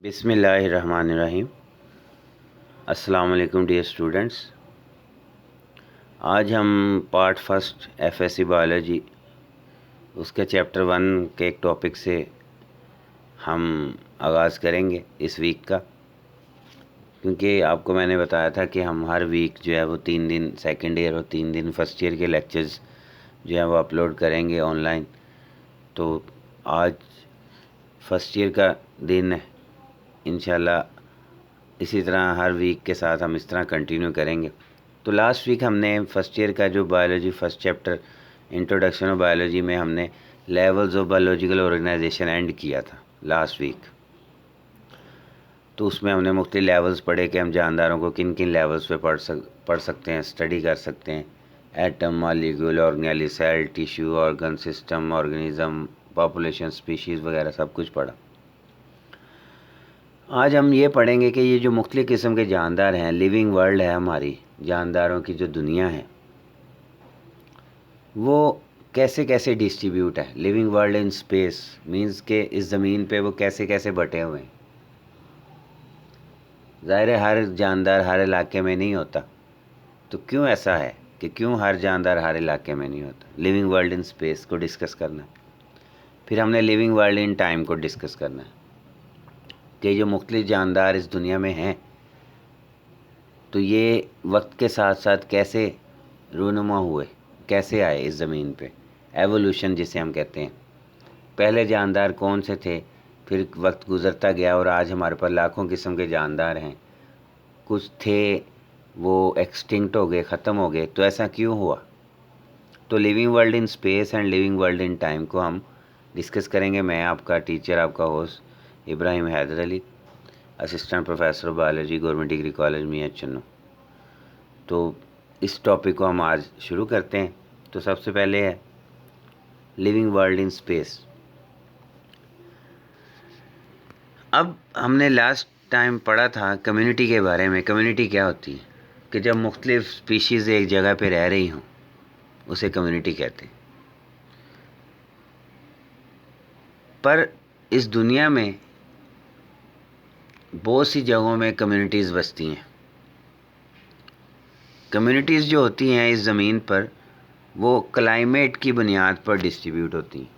बिस्मिल्लाहिर्रहमानिर्रहीम। अस्सलाम वालेकुम डियर स्टूडेंट्स। आज हम पार्ट फर्स्ट एफएससी बायोलॉजी उसके चैप्टर 1 के एक टॉपिक से हम आगाज़ करेंगे इस वीक का, क्योंकि आपको मैंने बताया था कि हम हर वीक जो है वो 3 दिन सेकेंड ईयर और 3 दिन फर्स्ट ईयर के लेक्चर्स जो है वो अपलोड करेंगे ऑनलाइन। तो आज फर्स्ट ईयर का दिन है, इंशाल्लाह इसी तरह हर वीक के साथ हम इस तरह कंटिन्यू करेंगे। तो लास्ट वीक हमने फर्स्ट ईयर का जो biology first chapter introduction of biology में हमने levels of biological organization and किया था लास्ट वीक। तो उसमें हमने मुख्तलिफ लेवल्स पढ़े कि हम जानदारों को किन किन लेवल्स पे पढ़ सकते हैं, स्टडी कर सकते हैं। Atom, molecule, organelle, cell, tissue, organ, system, organism, population, species वगैरह सब कुछ पढ़ा। आज हम ये पढ़ेंगे कि ये जो मुख्तलिफ़ किस्म के जानदार हैं, लिविंग वर्ल्ड है हमारी, जानदारों की जो दुनिया है वो कैसे कैसे डिस्ट्रीब्यूट है। Living world in space means के इस ज़मीन पे वो कैसे कैसे बटे हुए हैं। ज़ाहिर है हर जानदार हर इलाके में नहीं होता, तो क्यों ऐसा है कि क्यों हर जानदार हर इलाके में नहीं होता। लिविंग वर्ल्ड इन स्पेस को डिस्कस करना है। फिर हमने लिविंग वर्ल्ड इन टाइम को डिस्कस करना है कि जो मुख्तलिफ जानदार इस दुनिया में हैं तो ये वक्त के साथ साथ कैसे रूनुमा हुए, कैसे आए इस ज़मीन पे, एवोल्यूशन जिसे हम कहते हैं। पहले जानदार कौन से थे, फिर वक्त गुज़रता गया और आज हमारे पास लाखों किस्म के जानदार हैं। कुछ थे वो एक्सटिंक्ट हो गए, ख़त्म हो गए, तो ऐसा क्यों हुआ। तो living world in space and living world in time को हम डिस्कस करेंगे। मैं आपका टीचर, आपका host Ibrahim Haider Ali, assistant professor biology, government degree college Mian Channu. तो इस टॉपिक को हम आज शुरू करते हैं। तो सबसे पहले है लिविंग वर्ल्ड इन स्पेस। अब हमने लास्ट टाइम पढ़ा था कम्युनिटी के बारे में। कम्युनिटी क्या होती है कि जब मुख्तलिफ स्पीशीज़ एक जगह पे रह रही हों उसे कम्युनिटी कहते हैं। पर इस दुनिया में बहुत सी जगहों में कम्युनिटीज़ बसती हैं। कम्युनिटीज़ जो होती हैं इस ज़मीन पर वो क्लाइमेट की बुनियाद पर डिस्ट्रीब्यूट होती हैं।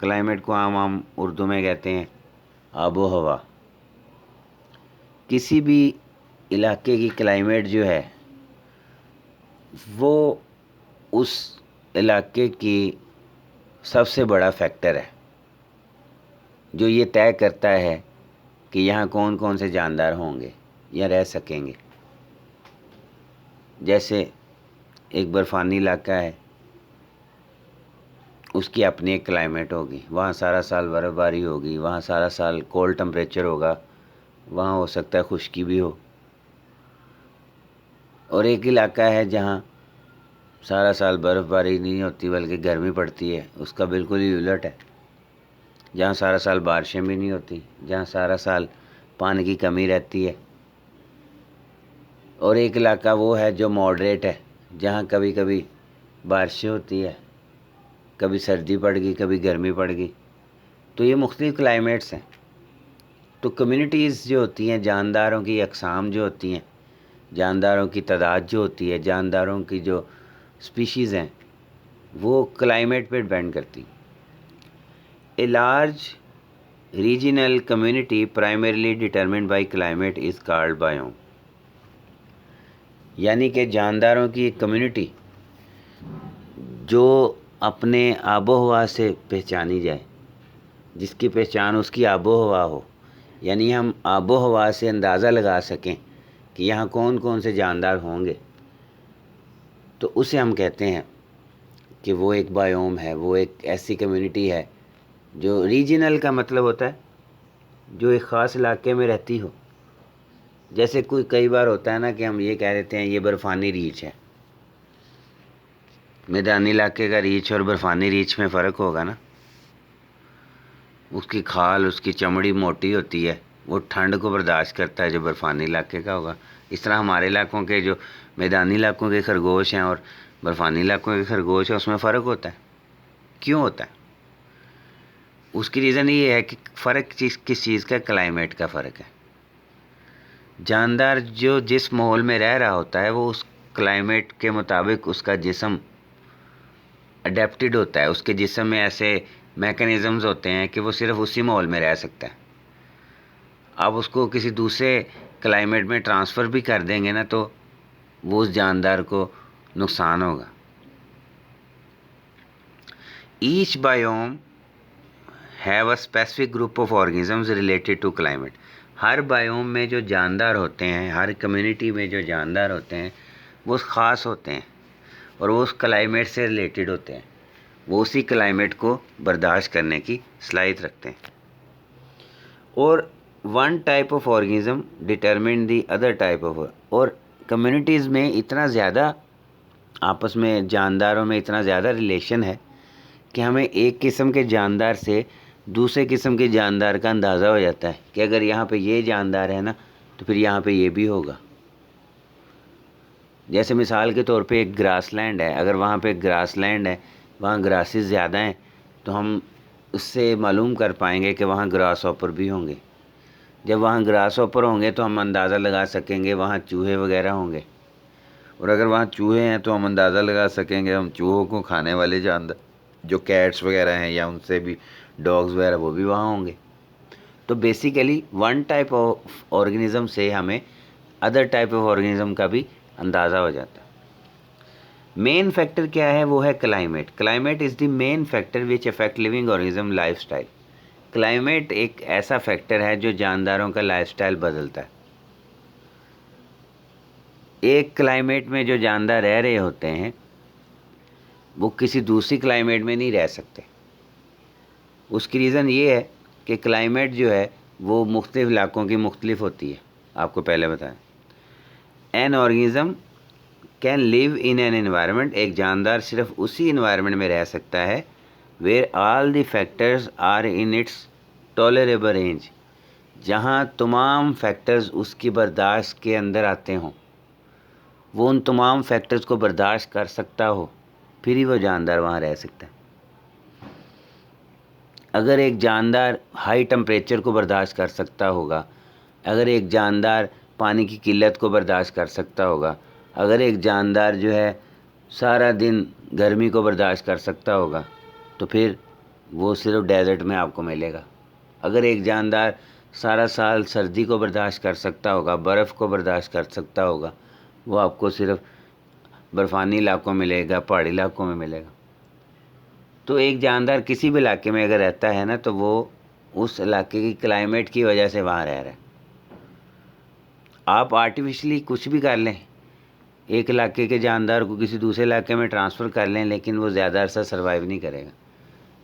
क्लाइमेट को हम उर्दू में कहते हैं आबो हवा। किसी भी इलाके की क्लाइमेट जो है वो उस इलाके की सबसे बड़ा फैक्टर है जो ये तय करता है कि यहाँ कौन कौन से जानदार होंगे या रह सकेंगे। जैसे एक बर्फ़ानी इलाका है, उसकी अपनी एक क्लाइमेट होगी, वहाँ सारा साल बर्फ़बारी होगी, वहाँ सारा साल कोल्ड टेम्परेचर होगा, वहाँ हो सकता है खुश्की भी हो। और एक इलाका है जहाँ सारा साल बर्फ़बारी नहीं होती बल्कि गर्मी पड़ती है, उसका बिल्कुल ही उलट है, जहाँ सारा साल बारिशें भी नहीं होती, जहाँ सारा साल पानी की कमी रहती है। और एक इलाका वो है जो मॉडरेट है, जहाँ कभी कभी बारिशें होती है, कभी सर्दी पड़ गई, कभी गर्मी पड़ गई। तो ये मुख्तलिफ़ क्लाइमेट्स हैं। तो कम्युनिटीज़ जो होती हैं, जानदारों की अक़साम जो होती हैं, जानदारों की तादाद जो होती है, जानदारों की जो स्पीशीज़ हैं, वो क्लाइमेट पे डिपेंड करती। A large regional community primarily determined bye climate is called biome. यानी कि जानदारों की एक कम्युनिटी जो अपने आबो हवा से पहचानी जाए, जिसकी पहचान उसकी आबो हवा हो, यानी हम आबो हवा से अंदाज़ा लगा सकें कि यहाँ कौन कौन से जानदार होंगे, तो उसे हम कहते हैं कि वो एक बायोम है, वो एक ऐसी कम्युनिटी है जो रीजनल का मतलब होता है जो एक ख़ास इलाके में रहती हो। जैसे कई बार होता है ना कि हम ये कह देते हैं ये बर्फ़ानी रीछ है। मैदानी इलाके का रीछ और बर्फ़ानी रीछ में फ़र्क होगा ना। उसकी खाल, उसकी चमड़ी मोटी होती है, वो ठंड को बर्दाश्त करता है जो बर्फ़ानी इलाके का होगा। इस तरह हमारे इलाकों के जो मैदानी इलाकों के खरगोश हैं और बर्फ़ानी इलाकों के खरगोश हैं उसमें फ़र्क होता है। क्यों होता है? उसकी रीज़न ये है कि फ़र्क किस चीज़ का, क्लाइमेट का फ़र्क है। जानदार जो जिस माहौल में रह रहा होता है वो उस क्लाइमेट के मुताबिक उसका जिस्म अडेप्टेड होता है। उसके जिस्म में ऐसे मैकेनिज़म्स होते हैं कि वो सिर्फ उसी माहौल में रह सकता है। आप उसको किसी दूसरे क्लाइमेट में ट्रांसफ़र भी कर देंगे ना तो वो उस जानदार को नुकसान होगा। Each biome have a specific group of organisms related to climate. हर बायोम में जो जानदार होते हैं, हर कम्युनिटी में जो जानदार होते हैं वो ख़ास होते हैं और वो उस क्लाइमेट से रिलेटेड होते हैं। वो उसी क्लाइमेट को बर्दाश्त करने की सलाहियत रखते हैं। और one type of organism determine the other type of. और कम्युनिटीज़ में इतना ज़्यादा आपस में जानदारों में इतना ज़्यादा रिलेशन है कि हमें एक किस्म के जानदार से दूसरे किस्म के जानदार का अंदाज़ा हो जाता है कि अगर यहाँ पे ये जानदार है ना तो फिर यहाँ पे ये भी होगा। जैसे मिसाल के तौर पे एक ग्रासलैंड है, अगर वहाँ पे ग्रासलैंड है, वहाँ ग्रासेस ज़्यादा हैं तो हम उससे मालूम कर पाएंगे कि वहाँ ग्रास हॉपर भी होंगे। जब वहाँ ग्रास हॉपर होंगे तो हम अंदाज़ा लगा सकेंगे वहाँ चूहे वगैरह होंगे, और अगर वहाँ चूहे हैं तो हम अंदाज़ा लगा सकेंगे हम चूहों को खाने वाले जानदार जो कैट्स वगैरह हैं या उनसे भी डॉग्स वगैरह वो भी वहाँ होंगे। तो basically one type of organism से हमें अदर टाइप ऑफ ऑर्गेनिज़म का भी अंदाज़ा हो जाता है। मेन फैक्टर क्या है, वो है climate. Climate is the main factor which affect living organism lifestyle. Climate एक ऐसा फैक्टर है जो जानदारों का लाइफस्टाइल बदलता है। एक क्लाइमेट में जो जानदार रह रहे होते हैं वो किसी दूसरी क्लाइमेट में नहीं रह सकते। उसकी रीज़न ये है कि क्लाइमेट जो है वो मुख्तलिफ़ इलाकों की मुख्तलिफ होती है। आपको पहले बताएं, an organism can live in an environment. एक जानदार सिर्फ उसी इन्वायरमेंट में रह सकता है where all the factors are in its tolerable range, जहाँ तमाम फैक्टर्स उसकी बर्दाश्त के अंदर आते हों, वो उन तमाम फैक्टर्स को बर्दाश्त कर सकता हो, फिर ही वो जानदार वहाँ रह सकता है। अगर एक जानदार हाई टेम्परेचर को बर्दाश्त कर सकता होगा, अगर एक जानदार पानी की किल्लत को बर्दाश्त कर सकता होगा, अगर एक जानदार जो है सारा दिन गर्मी को बर्दाश्त कर सकता होगा तो फिर वो सिर्फ डेजर्ट में आपको मिलेगा। अगर एक जानदार सारा साल सर्दी को बर्दाश्त कर सकता होगा, बर्फ़ को बर्दाश्त कर सकता होगा, वो आपको सिर्फ बर्फ़ानी इलाकों में मिलेगा, पहाड़ी इलाकों में मिलेगा। तो एक जानदार किसी भी इलाके में अगर रहता है ना तो वो उस इलाके की क्लाइमेट की वजह से वहाँ रह रहा है। आप आर्टिफिशली कुछ भी कर लें, एक इलाके के जानदार को किसी दूसरे इलाके में ट्रांसफ़र कर लें, लेकिन वो ज़्यादा अरसा सर्वाइव नहीं करेगा।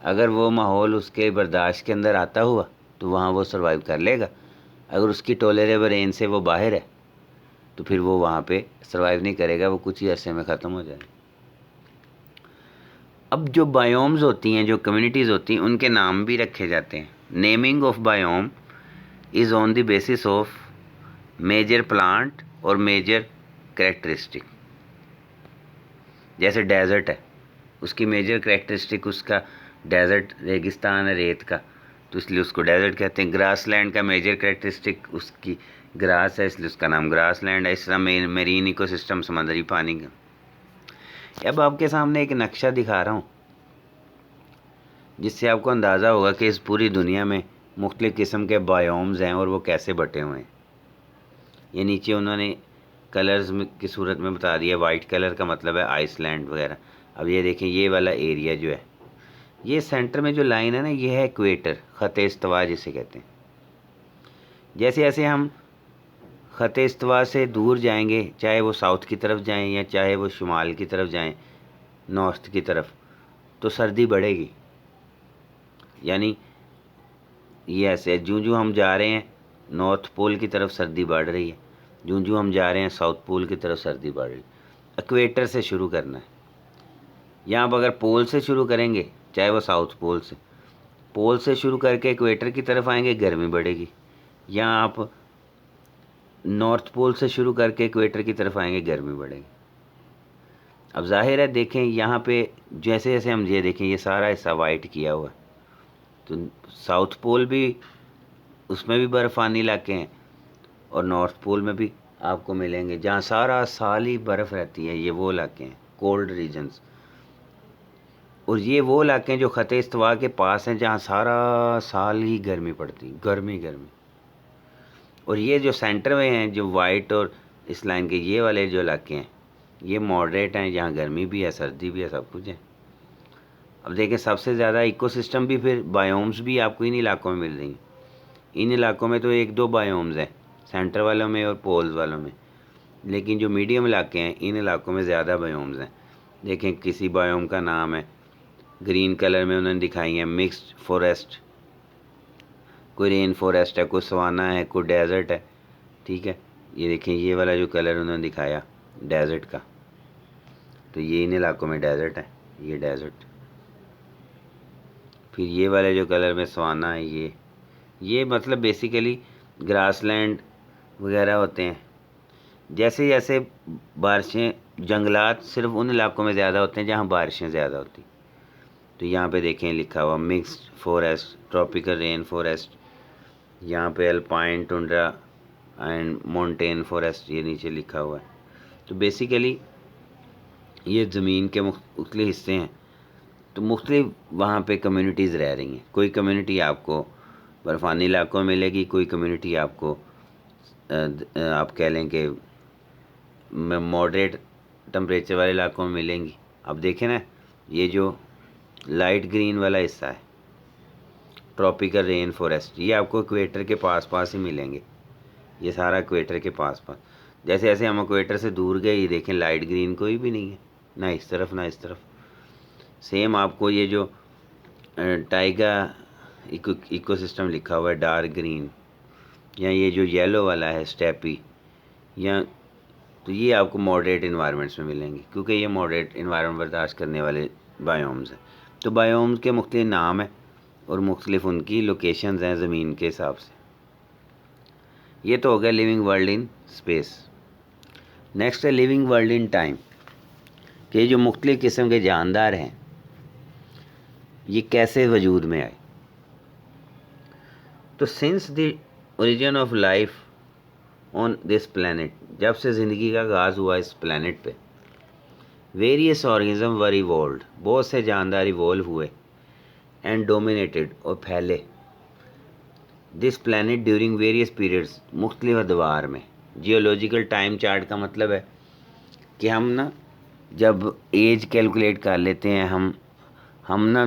अगर वो माहौल उसके बर्दाश्त के अंदर आता हुआ तो वहाँ वो सर्वाइव कर लेगा। अगर उसकी टॉलरेबल रेंज से वो बाहर है तो फिर वो वहाँ पे सर्वाइव नहीं करेगा, वो कुछ ही अरसे में ख़त्म हो जाएगा। अब जो बायोम्स होती हैं, जो कम्युनिटीज़ होती हैं, उनके नाम भी रखे जाते हैं। Naming of biome is on the basis of major plant और मेजर कैरेक्टरिस्टिक। जैसे डेजर्ट है, उसकी मेजर कैरेक्टरिस्टिक उसका डेजर्ट, रेगिस्तान है रेत का, तो इसलिए उसको डेजर्ट कहते हैं। ग्रासलैंड का मेजर कैरेक्टरिस्टिक उसकी ग्रास है, इसलिए उसका नाम ग्रासलैंड है। इस तरह मेरीन इकोसिस्टम, समंदरी पानी का। अब आपके सामने एक नक्शा दिखा रहा हूँ जिससे आपको अंदाज़ा होगा कि इस पूरी दुनिया में मुख्तलिफ़ किस्म के बायोम्स हैं और वो कैसे बटे हुए हैं। ये नीचे उन्होंने कलर्स की सूरत में बता दिया। वाइट कलर का मतलब है आइसलैंड वगैरह। अब ये देखें, ये वाला एरिया जो है, ये सेंटर में जो लाइन है ना, ये है इक्वेटर, ख़त इस्तवा जिसे कहते हैं। जैसे जैसे हम ख़त इस्तवा से दूर जाएंगे, चाहे वो साउथ की तरफ जाएं या चाहे वो शुमाल की तरफ जाएं, नॉर्थ की तरफ, तो सर्दी बढ़ेगी। यानी ये ऐसे जूँ जूँ हम जा रहे हैं नॉर्थ पोल की तरफ सर्दी बढ़ रही है, जूँ जूँ हम जा रहे हैं साउथ पोल की तरफ सर्दी बढ़ रही है। इक्वेटर से शुरू करना है। यहाँ आप अगर पोल से शुरू करेंगे, चाहे वो साउथ पोल से, पोल से शुरू करके इक्वेटर की तरफ आएंगे, गर्मी बढ़ेगी। यहाँ आप नॉर्थ पोल से शुरू करके इक्वेटर की तरफ आएंगे, गर्मी बढ़ेगी। अब जाहिर है, देखें यहाँ पे जैसे जैसे हम ये देखें, ये सारा हिस्सा वाइट किया हुआ है, तो साउथ पोल भी, उसमें भी बर्फ़ानी इलाके हैं, और नॉर्थ पोल में भी आपको मिलेंगे जहाँ सारा साल ही बर्फ़ रहती है। ये वो इलाके हैं कोल्ड रीजन्स, और ये वो इलाके हैं जो ख़त इस्तवा के पास हैं जहाँ सारा साल ही गर्मी पड़ती, गर्मी गर्मी। और ये जो सेंटर में हैं, जो वाइट और इस लाइन के ये वाले जो इलाके हैं, ये मॉडरेट हैं, जहाँ गर्मी भी है, सर्दी भी है, सब कुछ है। अब देखें, सबसे ज़्यादा इकोसिस्टम भी, फिर बायोम्स भी आपको इन इलाकों में मिल रही हैं। इन इलाकों में तो 1-2 बायोम्स हैं, सेंटर वालों में और पोल्स वालों में, लेकिन जो मीडियम इलाके हैं इन इलाकों में ज़्यादा बायोम्स हैं। देखें, किसी बायोम का नाम है, ग्रीन कलर में उन्होंने दिखाई है मिक्स्ड फॉरेस्ट, कोई रेन फॉरेस्ट है, कोई सवाना है, कोई डेजर्ट है, ठीक है। ये देखें, ये वाला जो कलर उन्होंने दिखाया डेजर्ट का, तो ये इन इलाकों में डेजर्ट है, ये डेजर्ट। फिर ये वाले जो कलर में सवाना है, ये मतलब बेसिकली ग्रासलैंड वगैरह होते हैं। जैसे जैसे बारिशें, जंगलात सिर्फ उन इलाकों में ज़्यादा होते हैं जहाँ बारिशें ज़्यादा होती। तो यहाँ पे देखें लिखा हुआ mixed forest, tropical rain forest, यहाँ पे alpine tundra and mountain forest, ये नीचे लिखा हुआ है। तो बेसिकली ये ज़मीन के मुख्तलिफ हिस्से हैं, तो मुख्तलिफ वहाँ पे कम्युनिटीज़ रह रही हैं। कोई कम्युनिटी आपको बर्फ़ानी इलाकों में मिलेगी, कोई कम्युनिटी आपको आप कह लें कि मॉडरेट टेम्परेचर वाले इलाकों में मिलेंगी। अब देखें ना, ये जो लाइट ग्रीन वाला हिस्सा है ट्रॉपिकल रेन फॉरेस्ट, ये आपको इक्वेटर के पास पास ही मिलेंगे। ये सारा इक्वेटर के पास पास, जैसे जैसे हम इक्वेटर से दूर गए, ये देखें लाइट ग्रीन कोई भी नहीं है, ना इस तरफ ना इस तरफ। सेम आपको ये जो टाइगा इकोसिस्टम लिखा हुआ है डार्क ग्रीन, या ये जो येलो वाला है स्टेपी, या तो ये आपको मॉडरेट इन्वायरमेंट्स में मिलेंगे, क्योंकि ये मॉडरेट इन्वायरमेंट बर्दाश्त करने वाले बायोम्स हैं। तो बायोम्स के मुख्तलिफ नाम हैं और मुख्तलिफ उनकी लोकेशंस हैं ज़मीन के हिसाब से। ये तो हो गया living world in space. Next है लिविंग वर्ल्ड इन टाइम, कि जो मुख्तलिफ किस्म के जानदार हैं ये कैसे वजूद में आए। तो since the origin of life on this planet, जब से ज़िंदगी का आगाज़ हुआ इस प्लैनेट पे, वेरियस ऑर्गेनिज्म वर इवॉल्व्ड, बहुत से जानदार इवॉल्व हुए, एंड डोमिनेटेड, और फैले this planet during various periods, मुख्तलिफ अदवार में। जियोलॉजिकल टाइम चार्ट का मतलब है कि हम ना जब एज कैलकुलेट कर लेते हैं, हम ना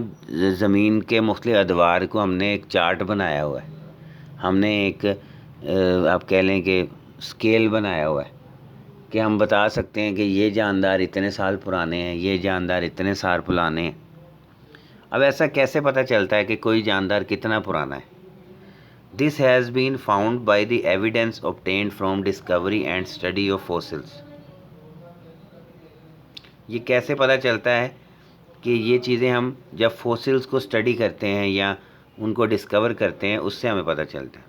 ज़मीन के मुख्तलिफ अदवार को हमने एक चार्ट बनाया हुआ है, हमने एक आप कह लें कि स्केल बनाया हुआ है, कि हम बता सकते हैं कि ये जानदार इतने साल पुराने हैं, ये जानदार इतने साल पुराने हैं। अब ऐसा कैसे पता चलता है कि कोई जानदार कितना पुराना है? This has been found by the evidence obtained from discovery and study of fossils. ये कैसे पता चलता है कि ये चीज़ें हम जब फॉसिल्स को स्टडी करते हैं या उनको डिस्कवर करते हैं, उससे हमें पता चलता है।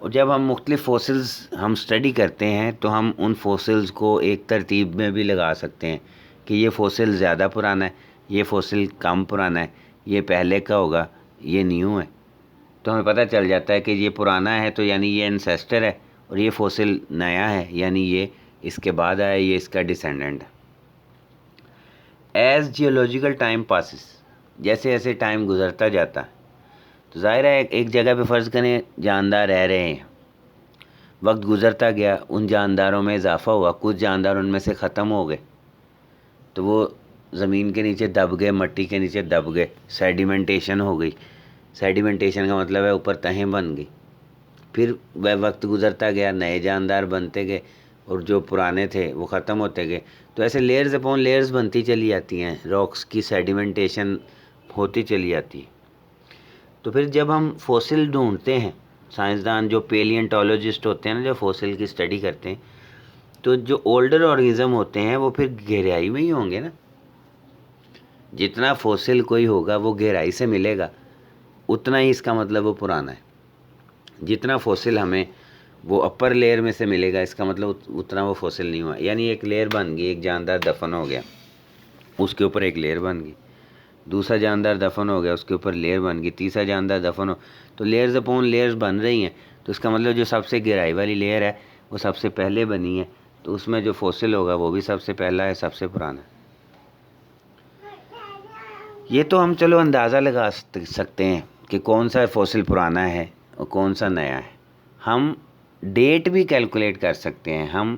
और जब हम मुख्तलिफ फॉसिल्स हम स्टडी करते हैं तो हम उन फॉसिल्स को एक तरतीब में भी लगा सकते हैं कि ये फॉसिल ज़्यादा पुराना है, ये फॉसिल कम पुराना है, ये पहले का होगा, ये न्यू है। तो हमें पता चल जाता है कि ये पुराना है तो यानी ये एंसेस्टर है, और ये फॉसिल नया है यानी ये इसके बाद आया, ये इसका डिसेंडेंट है। एज़ जियोलॉजिकल टाइम पासिस, जैसे जैसे टाइम गुजरता जाता है, तो ज़ाहिर है एक जगह पे फ़र्ज़ करें जानदार रह रहे हैं, वक्त गुजरता गया, उन जानदारों में इजाफ़ा हुआ, कुछ जानदार उनमें से ख़त्म हो गए, तो वो ज़मीन के नीचे दब गए, मिट्टी के नीचे दब गए, सेडिमेंटेशन हो गई। सेडिमेंटेशन का मतलब है ऊपर तहें बन गई। फिर वह वक्त गुजरता गया, नए जानदार बनते गए, और जो पुराने थे वो ख़त्म होते गए। तो ऐसे लेयर्स अपॉन लेयर्स बनती चली जाती हैं, रॉक्स की सेडिमेंटेशन होती चली जाती है। तो फिर जब हम फॉसिल ढूंढते हैं, साइंसदान जो पेलियंटोलॉजिस्ट होते हैं ना, जो फॉसिल की स्टडी करते हैं, तो जो ओल्डर ऑर्गेनिज्म होते हैं वो फिर गहराई में ही होंगे ना। जितना फॉसिल कोई होगा वो गहराई से मिलेगा, उतना ही इसका मतलब वो पुराना है। जितना फॉसिल हमें वो अपर लेयर में से मिलेगा, इसका मतलब उतना वो फॉसिल नहीं हुआ। यानी एक लेयर बन गई, एक जानदार दफन हो गया, उसके ऊपर एक लेयर बन गई। दूसरा जानदार दफन हो गया, उसके ऊपर लेयर बन गई, तीसरा जानदार दफन हो, तो लेयर्स अपॉन लेयर्स बन रही हैं। तो इसका मतलब जो सबसे गहराई वाली लेयर है वो सबसे पहले बनी है, तो उसमें जो फॉसिल होगा वो भी सबसे पहला है, सबसे पुराना। ये तो हम चलो अंदाज़ा लगा सकते हैं कि कौन सा फॉसिल पुराना है और कौन सा नया है। हम डेट भी कैलकुलेट कर सकते हैं, हम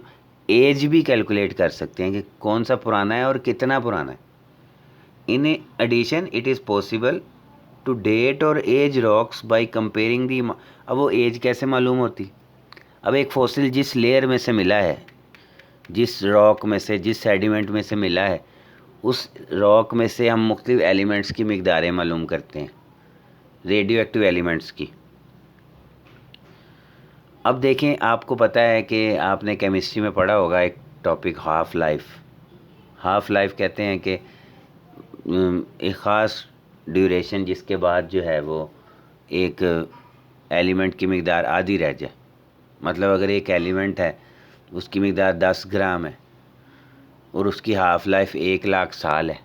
एज भी कैलकुलेट कर सकते हैं कि कौन सा पुराना है और कितना पुराना है। In addition it is possible to date और age rocks by comparing the. अब वो एज कैसे मालूम होती? अब एक फॉसिल जिस लेयर में से मिला है, जिस रॉक में से, जिस सेडिमेंट में से मिला है, उस रॉक में से हम मुख्तलिफ एलिमेंट्स की मिकदारें मालूम करते हैं, रेडियो एक्टिव एलिमेंट्स की। अब देखें, आपको पता है कि आपने केमिस्ट्री में पढ़ा होगा एक topic half life. Half life कहते हैं कि एक ख़ास ड्यूरेशन जिसके बाद जो है वो एक एलिमेंट की मिकदार आधी रह जाए। मतलब अगर एक एलिमेंट है उसकी मिकदार 10 ग्राम है और उसकी हाफ़ लाइफ 1 लाख साल है,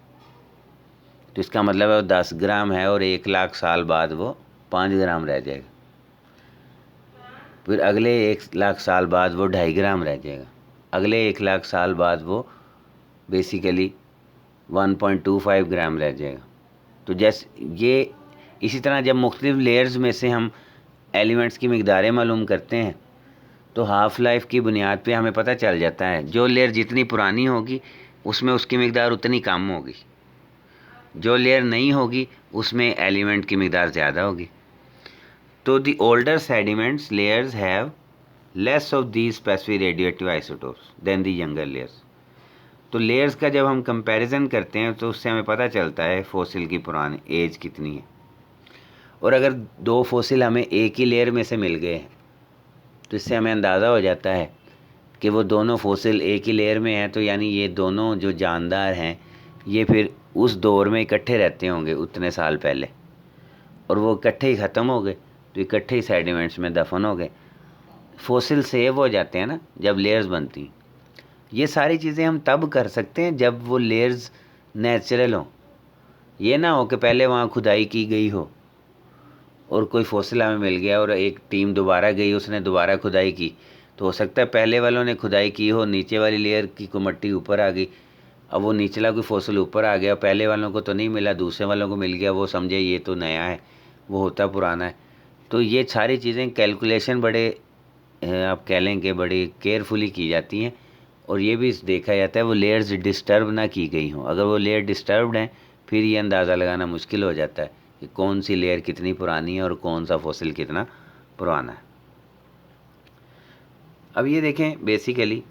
तो इसका मतलब है वो 10 ग्राम है और 1 लाख साल बाद वो 5 ग्राम रह जाएगा। फिर अगले 1 लाख साल बाद वो 2.5 ग्राम रह जाएगा। अगले 1 लाख साल बाद वो बेसिकली 1.25 ग्राम रह जाएगा। तो जैसे ये इसी तरह जब मुख्तलिफ लेयर्स में से हम एलिमेंट्स की मिकदारें मालूम करते हैं तो हाफ़ लाइफ की बुनियाद पे हमें पता चल जाता है जो लेयर जितनी पुरानी होगी उसमें उसकी मिकदार उतनी कम होगी, जो लेयर नहीं होगी उसमें एलिमेंट की मिकदार ज़्यादा होगी। तो the older sediments layers have less of the specific radioactive isotopes than the younger layers. तो लेयर्स का जब हम कंपैरिजन करते हैं तो उससे हमें पता चलता है फॉसिल की पुरानी एज कितनी है। और अगर दो फॉसिल हमें एक ही लेयर में से मिल गए हैं तो इससे हमें अंदाज़ा हो जाता है कि वो दोनों फॉसिल एक ही लेयर में हैं, तो यानी ये दोनों जो जानदार हैं ये फिर उस दौर में इकट्ठे रहते होंगे उतने साल पहले, और वो इकट्ठे ही ख़त्म हो गए तो इकट्ठे ही सेडिमेंट्स में दफन हो गए। फॉसिल सेव हो जाते हैं ना जब लेयर्स बनती। ये सारी चीज़ें हम तब कर सकते हैं जब वो लेयर्स नेचुरल हों। ये ना हो कि पहले वहाँ खुदाई की गई हो और कोई फॉसिल हमें मिल गया और एक टीम दोबारा गई, उसने दोबारा खुदाई की, तो हो सकता है पहले वालों ने खुदाई की हो, नीचे वाली लेयर की को मट्टी ऊपर आ गई, अब वो निचला कोई फॉसिल ऊपर आ गया, पहले वालों को तो नहीं मिला, दूसरे वालों को मिल गया, वो समझे ये तो नया है, वो होता पुराना है। तो ये सारी चीज़ें कैलकुलेशन बड़े आप कह लें कि बड़ी केयरफुली की जाती हैं, और ये भी देखा जाता है वो लेयर्स डिस्टर्ब ना की गई हों। अगर वो लेयर डिस्टर्ब्ड हैं फिर ये अंदाज़ा लगाना मुश्किल हो जाता है कि कौन सी लेयर कितनी पुरानी है और कौन सा फॉसिल कितना पुराना है। अब ये देखें, बेसिकली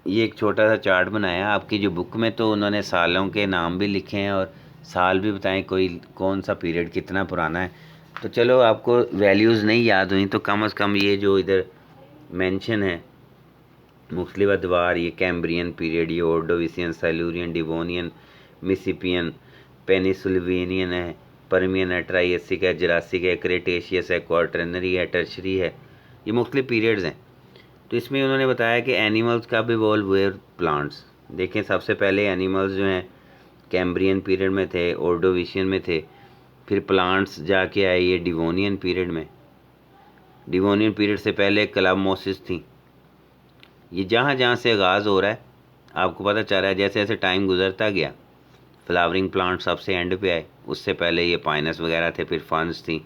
ये एक छोटा सा चार्ट बनाया आपकी जो बुक में, तो उन्होंने सालों के नाम भी लिखे हैं और साल भी बताएं कोई कौन सा पीरियड कितना पुराना है। तो चलो आपको वैल्यूज़ नहीं याद हुई तो कम से कम ये जो इधर मेंशन है मुख्तलिफ अदवार, ये कैम्ब्रियन पीरियड, ये ऑर्डोविसियन, साइलूरियन, डिवोनियन, मिसिपियन, पेनिसिल्वेनियन है, परमियन है, ट्राइएसिक है, जुरासिक है, क्रेटेशियस है, क्वार्टरनरी है, टर्शरी है, ये मुख्तलिफ पीरियड्स हैं। तो इसमें उन्होंने बताया कि एनिमल्स का भी इवॉल्व हुए प्लांट्स। देखें, सबसे पहले एनिमल्स जो हैं कैम्ब्रियन पीरियड में थे, ऑर्डोविशियन में थे, फिर प्लांट्स जाके आए ये डिवोनियन पीरियड में। डिवोनियन पीरियड से पहले क्लामोसिस थी। ये जहाँ जहाँ से आगाज़ हो रहा है आपको पता चल रहा है, जैसे जैसे टाइम गुजरता गया फ्लावरिंग प्लांट सबसे एंड पे आए, उससे पहले ये पाइनस वगैरह थे, फिर फर्न्स थी,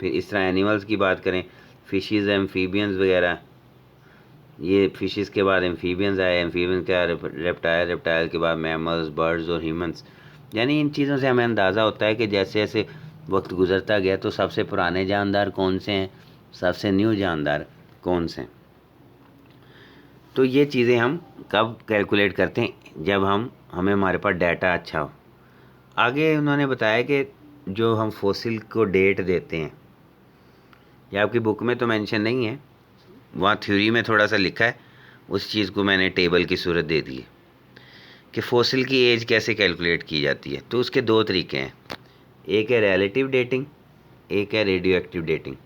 फिर इस तरह एनिमल्स की बात करें, फिशेस, एम्फीबियंस वगैरह, ये फिशेस के बाद एम्फीबियंस आए, एम्फीबियंस के बाद रेप्टाइल, रेप्टाइल के बाद मैमल्स, बर्ड्स और ह्यूमंस। यानी इन चीज़ों से हमें अंदाज़ा होता है कि जैसे जैसे वक्त गुजरता गया तो सबसे पुराने जानदार कौन से हैं, सबसे न्यू जानदार कौन से हैं। तो ये चीज़ें हम कब कैलकुलेट करते हैं, जब हमें हमारे पास डाटा अच्छा हो। आगे उन्होंने बताया कि जो हम फॉसिल को डेट देते हैं, ये आपकी बुक में तो मेंशन नहीं है, वहाँ थ्योरी में थोड़ा सा लिखा है, उस चीज़ को मैंने टेबल की सूरत दे दी है कि फॉसिल की एज कैसे कैलकुलेट की जाती है। तो उसके दो तरीके हैं, एक है रिलेटिव डेटिंग, एक है रेडियो एक्टिव डेटिंग।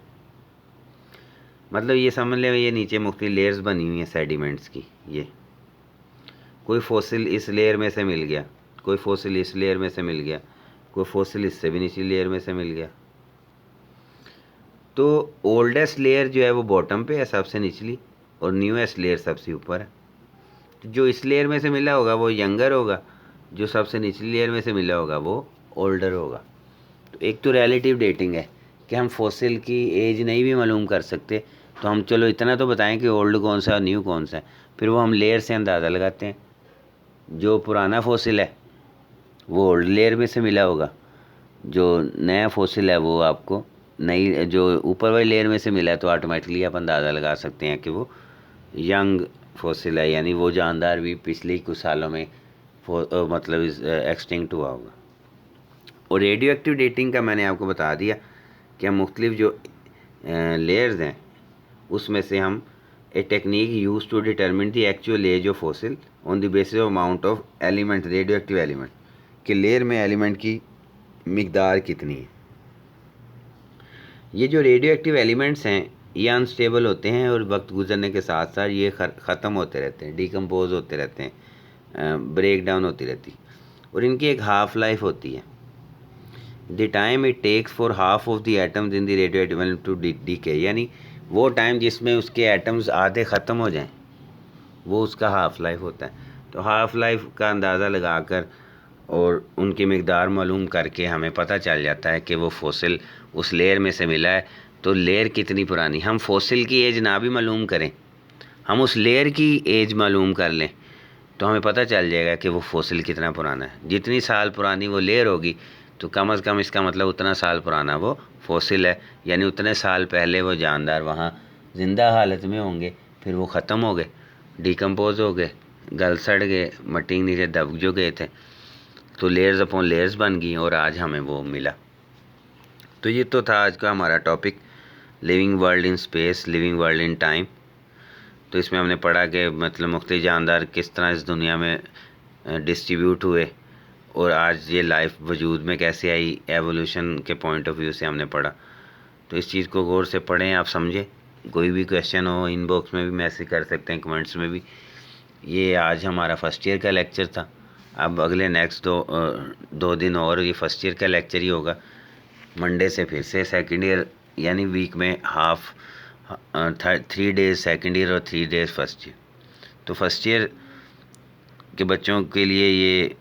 मतलब ये समझ लें, ये नीचे मुख्तलिफ लेयर्स बनी हुई हैं सेडिमेंट्स की, ये कोई फॉसिल इस लेयर में से मिल गया, कोई फॉसिल इस लेयर में से मिल गया, कोई फॉसिल इससे भी निचली लेयर में से मिल गया। तो ओल्डेस्ट लेयर जो है वो बॉटम पे है सबसे निचली, और न्यूएस्ट लेयर सबसे ऊपर है। तो जो इस लेयर में से मिला होगा वो यंगर होगा, जो सबसे निचली लेयर में से मिला होगा वो ओल्डर होगा। तो एक तो रिलेटिव डेटिंग है कि हम फॉसिल की एज नहीं भी मालूम कर सकते, तो हम चलो इतना तो बताएं कि ओल्ड कौन सा है और न्यू कौन सा है, फिर वो हम लेयर से अंदाज़ा लगाते हैं। जो पुराना फॉसिल है वो ओल्ड लेयर में से मिला होगा, जो नया फॉसिल है वो आपको नई जो ऊपर वाली लेयर में से मिला है, तो ऑटोमेटिकली आप अंदाज़ा लगा सकते हैं कि वो यंग फॉसिल है, यानी वो जानदार भी पिछले कुछ सालों में मतलब एक्सटिंक्ट हुआ होगा। और रेडियो एक्टिव डेटिंग का मैंने आपको बता दिया कि हम मुख्तलिफ जो लेयर्स हैं उसमें से हम a technique use to determine the actual age of fossil on the basis of amount of element, radioactive element, कि लेयर में एलिमेंट की मिकदार कितनी है। ये जो रेडियो एक्टिव एलिमेंट्स हैं ये अनस्टेबल होते हैं और वक्त गुजरने के साथ साथ ये ख़त्म होते रहते हैं, डिकम्पोज होते रहते हैं, ब्रेक डाउन होती रहती है, और इनकी एक हाफ लाइफ होती है। The time it takes for half of the atoms in the radioactive element to decay, यानी वो टाइम जिसमें उसके एटम्स आधे ख़त्म हो जाएं वो उसका हाफ लाइफ होता है। तो हाफ लाइफ का अंदाज़ा लगाकर और उनकी मिकदार मालूम करके हमें पता चल जाता है कि वो फॉसिल उस लेयर में से मिला है, तो लेयर कितनी पुरानी। हम फॉसिल की एज ना भी मालूम करें, हम उस लेयर की एज मालूम कर लें तो हमें पता चल जाएगा कि वो फॉसिल कितना पुराना है। जितनी साल पुरानी वो लेयर होगी तो कम से कम इसका मतलब उतना साल पुराना वो फॉसिल है, यानी उतने साल पहले वो जानदार वहाँ ज़िंदा हालत में होंगे, फिर वो ख़त्म हो गए, डिकम्पोज हो गए, गल सड़ गए, मट्टी नीचे दब जो गए थे, तो लेयर्स अपॉन लेयर्स बन गई और आज हमें वो मिला। तो ये तो था आज का हमारा topic, living world in space, living world in time. तो इसमें हमने पढ़ा कि मतलब मुख्तलिफ जानदार किस तरह इस दुनिया में डिस्ट्रीब्यूट हुए और आज ये लाइफ वजूद में कैसे आई, एवोल्यूशन के पॉइंट ऑफ व्यू से हमने पढ़ा। तो इस चीज़ को गौर से पढ़ें, आप समझें। कोई भी क्वेश्चन हो इनबॉक्स में भी मैसेज कर सकते हैं, कमेंट्स में भी। ये आज हमारा फर्स्ट ईयर का लेक्चर था। अब अगले नेक्स्ट दो दिन और ये फर्स्ट ईयर का लेक्चर ही होगा। मंडे से फिर से सेकेंड ईयर, यानी वीक में हाफ 3 डेज़ सेकेंड ईयर और 3 डेज़ फर्स्ट ईयर। तो फर्स्ट ईयर के बच्चों के लिए ये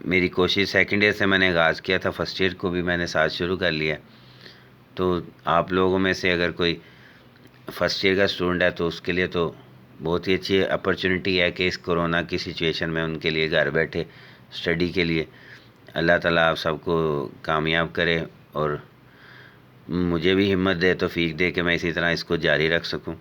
मेरी कोशिश, सेकेंड ईयर से मैंने आगाज़ किया था, फर्स्ट ईयर को भी मैंने साथ शुरू कर लिया। तो आप लोगों में से अगर कोई फर्स्ट ईयर का स्टूडेंट है तो उसके लिए तो बहुत ही अच्छी अपॉर्चुनिटी है कि इस कोरोना की सिचुएशन में उनके लिए घर बैठे स्टडी के लिए अल्लाह ताला आप सबको कामयाब करे और मुझे भी हिम्मत दे, तौफीक दे कि मैं इसी तरह इसको जारी रख सकूं।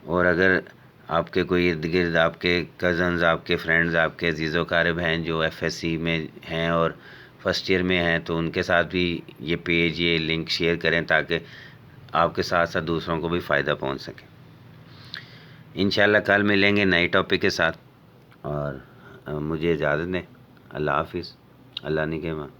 और अगर आपके कोई इर्द गिर्द आपके कज़न्स, आपके फ्रेंड्स, आपके अजीज़ो कारब हैं जो FSC में हैं और फर्स्ट ईयर में हैं, तो उनके साथ भी ये पेज, ये लिंक शेयर करें ताकि आपके साथ साथ दूसरों को भी फ़ायदा पहुंच सके। इंशाल्लाह कल मिलेंगे नए टॉपिक के साथ, और मुझे इजाज़त दें। अल्लाह हाफिज़, अल्लाह निगहबान।